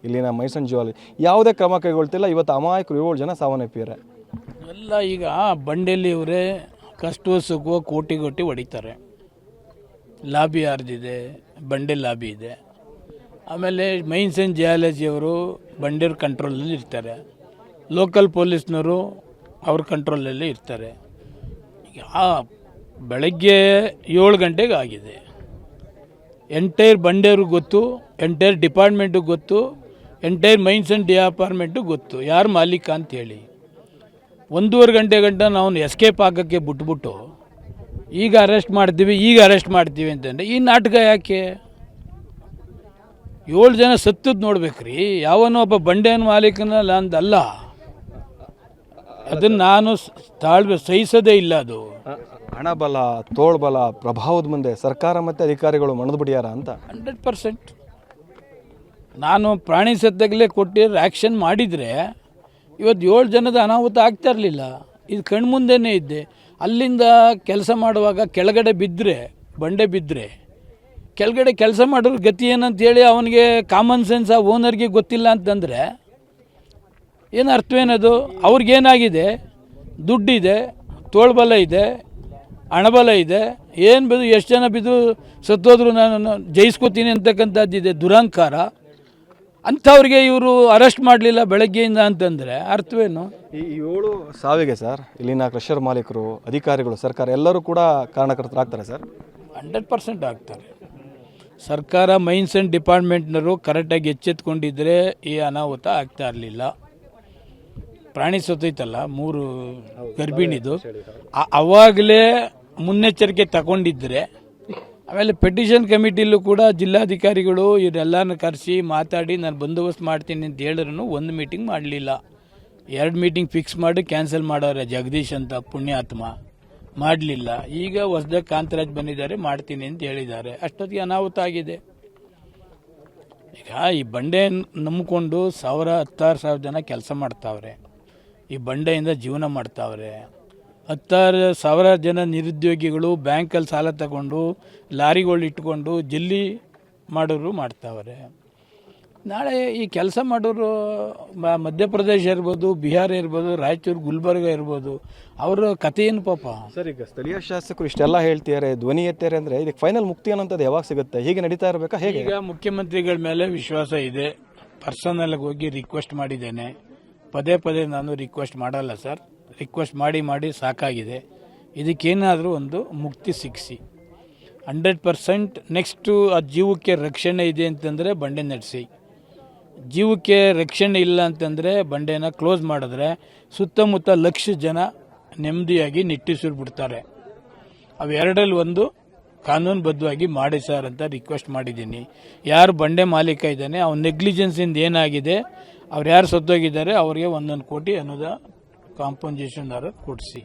ಇಲ್ಲಿನ ಮೈಸನ್ ಜೀವಲ್ಲಿ ಯಾವುದೇ ಕ್ರಮ ಕೈಗೊಳ್ತಿಲ್ಲ. ಇವತ್ತು ಅಮಾಯಕರು 7 ಜನ ಸಾವನ್ನಪ್ಪಿದ್ದಾರೆ. ಎಲ್ಲ ಈಗ ಬಂಡೆಯಲ್ಲಿ ಇವರೇ ಕಷ್ಟವೋ ಸುಖವೋ ಕೋಟಿ ಹೊಡಿತಾರೆ. ಲಾಬಿ ಯಾರ್ದಿದೆ, ಬಂಡೆ ಲಾಬಿ ಇದೆ. ಆಮೇಲೆ ಮೈನ್ಸನ್ ಜಿಯಾಲಜಿಯವರು ಬಂಡೇರ್ ಕಂಟ್ರೋಲಲ್ಲಿ ಇರ್ತಾರೆ, ಲೋಕಲ್ ಪೊಲೀಸ್ನವರು ಅವ್ರ ಕಂಟ್ರೋಲಲ್ಲಿ ಇರ್ತಾರೆ. ಈಗ ಬೆಳಗ್ಗೆ 7 ಗಂಟೆಗೆ ಆಗಿದೆ. ಎಂಟೈರ್ ಬಂಡೇವ್ರಿಗೆ ಗೊತ್ತು, ಎಂಟೈರ್ ಡಿಪಾರ್ಟ್ಮೆಂಟಿಗೆ ಗೊತ್ತು, ಎಂಟೈರ್ ಮೈನ್ಸನ್ ಡಿಪಾರ್ಟ್ಮೆಂಟು ಗೊತ್ತು ಯಾರು ಮಾಲೀಕ ಅಂತೇಳಿ. 1.5 ಗಂಟೆ ನಾವು ಎಸ್ಕೇಪ್ ಆಗೋಕ್ಕೆ ಬಿಟ್ಬಿಟ್ಟು ಈಗ ಅರೆಸ್ಟ್ ಮಾಡ್ತೀವಿ ಅಂತಂದರೆ ಈ ನಾಟಕ ಯಾಕೆ? 7 ಜನ ಸತ್ತದ್ದು ನೋಡ್ಬೇಕ್ರಿ. ಯಾವನೋ ಒಬ್ಬ ಬಂಡೆನ ಮಾಲೀಕನ ಅಂದಲ್ಲ, ಅದನ್ನು ನಾನು ಸಹಿಸೋದೇ ಇಲ್ಲ. ಅದು ಹಣಬಲ, ತೋಳ್ಬಲ, ಪ್ರಭಾವದ ಮುಂದೆ ಸರ್ಕಾರ ಮತ್ತು ಅಧಿಕಾರಿಗಳು ಮಣದು ಬಿಡ್ಯಾರ ಅಂತ 100%. ನಾನು ಪ್ರಾಣಿ ಸತ್ತಾಗಲೇ ಕೊಟ್ಟಿರೋ ಆ್ಯಕ್ಷನ್ ಮಾಡಿದರೆ ಇವತ್ತು 7 ಜನದ ಅನಾಹುತ ಆಗ್ತಾ ಇರಲಿಲ್ಲ. ಇದು ಕಣ್ಮುಂದೆನೇ ಇದ್ದೆ. ಅಲ್ಲಿಂದ ಕೆಲಸ ಮಾಡುವಾಗ ಕೆಳಗಡೆ ಬಂಡೆ ಬಿದ್ದರೆ ಕೆಳಗಡೆ ಕೆಲಸ ಮಾಡೋರು ಗತಿ ಏನಂತೇಳಿ ಅವನಿಗೆ ಕಾಮನ್ ಸೆನ್ಸ್ ಆ ಓನರ್ಗೆ ಗೊತ್ತಿಲ್ಲ ಅಂತಂದರೆ ಏನು ಅರ್ಥವೇನದು? ಅವ್ರಿಗೇನಾಗಿದೆ? ದುಡ್ಡಿದೆ, ತೋಳ್ಬಲ ಇದೆ, ಹಣಬಲ ಇದೆ, ಏನು ಬಿದ್ದು ಎಷ್ಟು ಜನ ಬಿದ್ದು ಸತ್ತೋದ್ರು ನಾನು ಜಯಿಸ್ಕೋತೀನಿ ಅಂತಕ್ಕಂಥದ್ದಿದೆ, ದುರಹಂಕಾರ. ಅಂಥವ್ರಿಗೆ ಇವರು ಅರೆಸ್ಟ್ ಮಾಡಲಿಲ್ಲ ಬೆಳಗ್ಗೆಯಿಂದ ಅಂತಂದರೆ ಅರ್ಥವೇನು? ಈ 7 ಸಾವಿಗೆ ಸರ್ ಇಲ್ಲಿನ ಕ್ರಷರ್ ಮಾಲೀಕರು, ಅಧಿಕಾರಿಗಳು, ಸರ್ಕಾರ ಎಲ್ಲರೂ ಕೂಡ ಕಾರಣಕರ್ತರಾಗ್ತಾರೆ ಸರ್. 100% ಆಗ್ತಾರೆ. ಸರ್ಕಾರ ಮೈನ್ಸನ್ ಡಿಪಾರ್ಟ್ಮೆಂಟ್ನವರು ಕರೆಕ್ಟಾಗಿ ಎಚ್ಚೆತ್ಕೊಂಡಿದ್ದರೆ ಈ ಅನಾಹುತ ಆಗ್ತಾ ಇರಲಿಲ್ಲ. ಪ್ರಾಣಿ ಸತ್ತೈತಲ್ಲ 3 ಗರ್ಭಿಣಿದು, ಅವಾಗಲೇ ಮುನ್ನೆಚ್ಚರಿಕೆ ತಗೊಂಡಿದ್ದರೆ, ಆಮೇಲೆ ಪೆಟಿಷನ್ ಕಮಿಟಿಲೂ ಕೂಡ ಜಿಲ್ಲಾಧಿಕಾರಿಗಳು ಇವರೆಲ್ಲರನ್ನ ಕರೆಸಿ ಮಾತಾಡಿ ನಾನು ಬಂದೋಬಸ್ತ್ ಮಾಡ್ತೀನಿ ಅಂತ ಹೇಳಿದ್ರು 1 ಮೀಟಿಂಗ್ ಮಾಡಲಿಲ್ಲ. 2 ಮೀಟಿಂಗ್ ಫಿಕ್ಸ್ ಮಾಡಿ ಕ್ಯಾನ್ಸಲ್ ಮಾಡೋರೆ. ಜಗದೀಶ್ ಅಂತ ಪುಣ್ಯಾತ್ಮ ಮಾಡಲಿಲ್ಲ. ಈಗ ಹೊಸದಾಗಿ ಕಾಂತರಾಜ್ ಬಂದಿದ್ದಾರೆ, ಮಾಡ್ತೀನಿ ಅಂತ ಹೇಳಿದ್ದಾರೆ. ಅಷ್ಟೊತ್ತಿಗೆ ಅನಾಹುತ ಆಗಿದೆ. ಈಗ ಈ ಬಂಡೆ ನಂಬಿಕೊಂಡು 10,000-16,000 ಜನ ಕೆಲಸ ಮಾಡ್ತಾವ್ರೆ. ಈ ಬಂಡೆಯಿಂದ ಜೀವನ ಮಾಡ್ತಾವ್ರೆ. 10,000 ಜನ ನಿರುದ್ಯೋಗಿಗಳು ಬ್ಯಾಂಕಲ್ಲಿ ಸಾಲ ತಗೊಂಡು ಲಾರಿಗಳು ಇಟ್ಕೊಂಡು ಜಲ್ಲಿ ಮಾಡೋರು ಮಾಡ್ತಾವ್ರೆ. ನಾಳೆ ಈ ಕೆಲಸ ಮಾಡೋರು ಮಧ್ಯಪ್ರದೇಶ ಇರ್ಬೋದು, ಬಿಹಾರ ಇರ್ಬೋದು, ರಾಯಚೂರು, ಗುಲ್ಬರ್ಗ ಇರ್ಬೋದು, ಅವರ ಕಥೆ ಏನು ಪಾಪ? ಸರ್, ಈಗ ಸ್ಥಳೀಯ ಶಾಸಕರು ಇಷ್ಟೆಲ್ಲ ಹೇಳ್ತಿದ್ದಾರೆ, ಧ್ವನಿ ಎತ್ತಾರೆ ಅಂದರೆ ಇದಕ್ಕೆ ಫೈನಲ್ ಮುಕ್ತಿ ಅನ್ನೋಂಥದ್ದು ಯಾವಾಗ ಸಿಗುತ್ತೆ? ಹೀಗೆ ನಡೀತಾ ಇರಬೇಕಾ ಹೇಗೆ? ಈಗ ಮುಖ್ಯಮಂತ್ರಿಗಳ ಮೇಲೆ ವಿಶ್ವಾಸ ಇದೆ. ಪರ್ಸನಲ್ಗೆ ಹೋಗಿ ರಿಕ್ವೆಸ್ಟ್ ಮಾಡಿದ್ದೇನೆ. ಪದೇ ನಾನು ರಿಕ್ವೆಸ್ಟ್ ಮಾಡಲ್ಲ ಸರ್. ರಿಕ್ವೆಸ್ಟ್ ಮಾಡಿ ಸಾಕಾಗಿದೆ. ಇದಕ್ಕೇನಾದರೂ ಒಂದು ಮುಕ್ತಿ ಸಿಕ್ಕಿಸಿ 100%. ನೆಕ್ಸ್ಟು ಆ ಜೀವಕ್ಕೆ ರಕ್ಷಣೆ ಇದೆ ಅಂತಂದರೆ ಬಂಡೆ ನಡೆಸಿ. ಜೀವಕ್ಕೆ ರಕ್ಷಣೆ ಇಲ್ಲ ಅಂತಂದರೆ ಬಂಡೆನ ಕ್ಲೋಸ್ ಮಾಡಿದ್ರೆ ಸುತ್ತಮುತ್ತ 1,00,000 ಜನ ನೆಮ್ಮದಿಯಾಗಿ ನಿಟ್ಟುಸಿರು ಬಿಡ್ತಾರೆ. ಅವೆರಡರಲ್ಲಿ ಒಂದು ಕಾನೂನುಬದ್ಧವಾಗಿ ಮಾಡಿ ಸರ್ ಅಂತ ರಿಕ್ವೆಸ್ಟ್ ಮಾಡಿದ್ದೀನಿ. ಯಾರು ಬಂಡೆ ಮಾಲೀಕ ಇದ್ದಾನೆ ಅವ್ನ ನೆಗ್ಲಿಜೆನ್ಸಿಂದ ಏನಾಗಿದೆ, ಅವ್ರು ಯಾರು ಸತ್ತೋಗಿದ್ದಾರೆ ಅವ್ರಿಗೆ 1 ಕೋಟಿ ಅನ್ನೋದ ಕಾಂಪನ್ಸೇಷನ್ ಕೊಡಿಸಿ.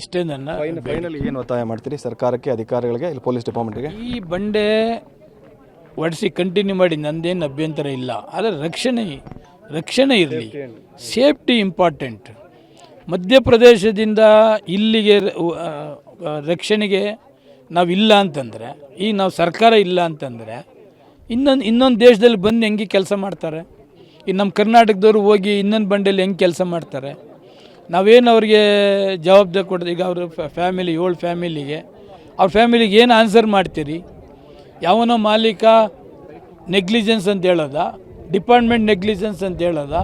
ಇಷ್ಟೇ ನನ್ನ ಫೈನಲ್. ಏನು ಒತ್ತಾಯ ಮಾಡ್ತೀರಿ ಸರ್ಕಾರಕ್ಕೆ, ಅಧಿಕಾರಿಗಳಿಗೆ, ಇಲ್ಲಿ ಪೊಲೀಸ್ ಡಿಪಾರ್ಟ್ಮೆಂಟ್ಗೆ? ಈ ಬಂಡೆ ಒಡಿಸಿ ಕಂಟಿನ್ಯೂ ಮಾಡಿ ನಂದೇನು ಅಭ್ಯಂತರ ಇಲ್ಲ. ಆದರೆ ರಕ್ಷಣೆ ಇರಲಿ, ಸೇಫ್ಟಿ ಇಂಪಾರ್ಟೆಂಟ್. ಮಧ್ಯಪ್ರದೇಶದಿಂದ ಇಲ್ಲಿಗೆ ರಕ್ಷಣೆಗೆ ನಾವಿಲ್ಲ ಅಂತಂದರೆ, ಈಗ ನಾವು ಸರ್ಕಾರ ಇಲ್ಲ ಅಂತಂದರೆ ಇನ್ನೊಂದು ದೇಶದಲ್ಲಿ ಬಂದು ಹೆಂಗೆ ಕೆಲಸ ಮಾಡ್ತಾರೆ? ಈಗ ನಮ್ಮ ಕರ್ನಾಟಕದವರು ಹೋಗಿ ಇನ್ನೊಂದು ಬಂಡೆಯಲ್ಲಿ ಹೆಂಗೆ ಕೆಲಸ ಮಾಡ್ತಾರೆ? ನಾವೇನು ಅವ್ರಿಗೆ ಜವಾಬ್ದಾರಿ ಕೊಡ್ತೀವಿ? ಈಗ ಅವರು ಫ್ಯಾಮಿಲಿ 7 ಫ್ಯಾಮಿಲಿಗೆ ಅವ್ರ ಫ್ಯಾಮಿಲಿಗೆ ಏನು ಆನ್ಸರ್ ಮಾಡ್ತೀರಿ? ಯಾವನೋ ಮಾಲೀಕ ನೆಗ್ಲಿಜೆನ್ಸ್ ಅಂತ ಹೇಳೋದ, ಡಿಪಾರ್ಟ್ಮೆಂಟ್ ನೆಗ್ಲಿಜೆನ್ಸ್ ಅಂತ ಹೇಳೋದ,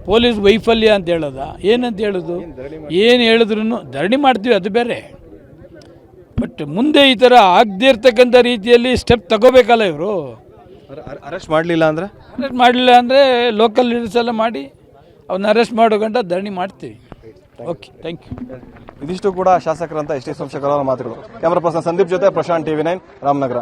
ಪೊಲೀಸ್ ವೈಫಲ್ಯ ಅಂತ ಹೇಳೋದ, ಏನಂತ ಹೇಳೋದು? ಏನು ಹೇಳಿದ್ರು ಧರಣಿ ಮಾಡ್ತೀವಿ, ಅದು ಬೇರೆ. ಬಟ್ ಮುಂದೆ ಈ ಥರ ಆಗದೇ ಇರ್ತಕ್ಕಂಥ ರೀತಿಯಲ್ಲಿ ಸ್ಟೆಪ್ ತಗೋಬೇಕಲ್ಲ ಇವರು. ಅರೆಸ್ಟ್ ಮಾಡಲಿಲ್ಲ ಅಂದರೆ ಲೋಕಲ್ ಲೀಡರ್ಸ್ ಎಲ್ಲ ಮಾಡಿ ಅವನ್ನ ಅರೆಸ್ಟ್ ಮಾಡೋ ಗಂಟ ಧರಣಿ ಮಾಡ್ತೀವಿ. Okay, thank you. ಇದಿಷ್ಟು ಕೂಡ ಶಾಸಕರಂತ ಎಸ್ ಟಿ ಸೋಮಶೇಖರ್ ಅವರ ಮಾತುಗಳು. ಕ್ಯಾಮರಾ ಪರ್ಸನ್ ಸಂದೀಪ್ ಜೊತೆ ಪ್ರಶಾಂತ್, TV9 ರಾಮನಗರ.